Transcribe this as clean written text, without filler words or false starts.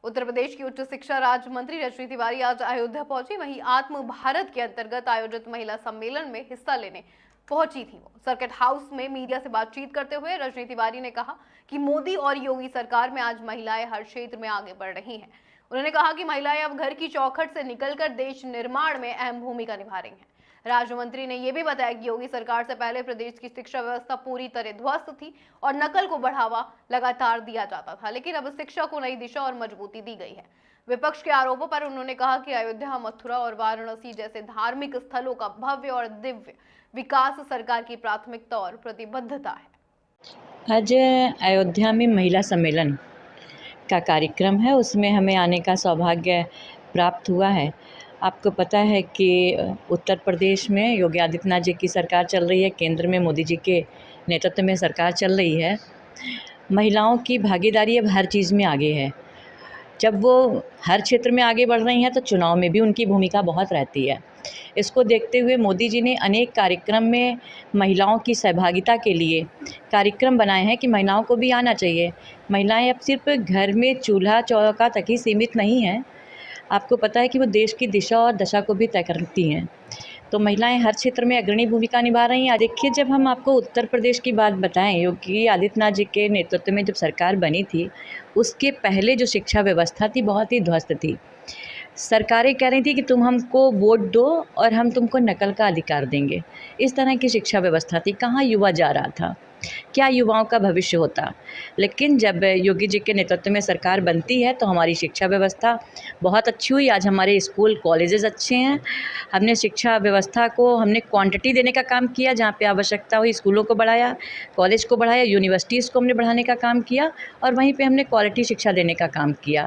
उत्तर प्रदेश की उच्च शिक्षा राज्य मंत्री रजनी तिवारी आज अयोध्या पहुंची। वहीं आत्म भारत के अंतर्गत आयोजित महिला सम्मेलन में हिस्सा लेने पहुंची थी। वो सर्किट हाउस में मीडिया से बातचीत करते हुए रजनी तिवारी ने कहा कि मोदी और योगी सरकार में आज महिलाएं हर क्षेत्र में आगे बढ़ रही हैं। उन्होंने कहा कि महिलाएं अब घर की चौखट से निकलकर देश निर्माण में अहम भूमिका निभा रही हैं। राज्य मंत्री ने यह भी बताया कि योगी सरकार से पहले प्रदेश की शिक्षा व्यवस्था पूरी तरह ध्वस्त थी और नकल को बढ़ावा लगातार दिया जाता था, लेकिन अब शिक्षा को नई दिशा और मजबूती दी गई है। विपक्ष के आरोपों पर उन्होंने कहा कि अयोध्या, मथुरा और वाराणसी जैसे धार्मिक स्थलों का भव्य और दिव्य विकास सरकार की प्राथमिकता और प्रतिबद्धता है। आज अयोध्या में महिला सम्मेलन का कार्यक्रम है, उसमें हमें आने का सौभाग्य प्राप्त हुआ है। आपको पता है कि उत्तर प्रदेश में योगी आदित्यनाथ जी की सरकार चल रही है, केंद्र में मोदी जी के नेतृत्व में सरकार चल रही है। महिलाओं की भागीदारी अब हर चीज़ में आगे है। जब वो हर क्षेत्र में आगे बढ़ रही हैं तो चुनाव में भी उनकी भूमिका बहुत रहती है। इसको देखते हुए मोदी जी ने अनेक कार्यक्रम में महिलाओं की सहभागिता के लिए कार्यक्रम बनाए हैं कि महिलाओं को भी आना चाहिए। महिलाएं अब सिर्फ घर में चूल्हा चौका तक ही सीमित नहीं हैं। आपको पता है कि वो देश की दिशा और दशा को भी तय करती हैं। तो महिलाएं हर क्षेत्र में अग्रणी भूमिका निभा रही हैं। देखिए, जब हम आपको उत्तर प्रदेश की बात बताएं, योगी आदित्यनाथ जी के नेतृत्व में जब सरकार बनी थी, उसके पहले जो शिक्षा व्यवस्था थी बहुत ही ध्वस्त थी। सरकारें कह रही थी कि तुम हमको वोट दो और हम तुमको नकल का अधिकार देंगे। इस तरह की शिक्षा व्यवस्था थी। कहाँ युवा जा रहा था, क्या युवाओं का भविष्य होता। लेकिन जब योगी जी के नेतृत्व में सरकार बनती है तो हमारी शिक्षा व्यवस्था बहुत अच्छी हुई। आज हमारे स्कूल कॉलेजेस अच्छे हैं। हमने शिक्षा व्यवस्था को हमने क्वांटिटी देने का काम किया, जहाँ पे आवश्यकता हुई स्कूलों को बढ़ाया, कॉलेज को बढ़ाया, यूनिवर्सिटीज़ को हमने बढ़ाने का काम किया और वहीं पे हमने क्वालिटी शिक्षा देने का काम किया।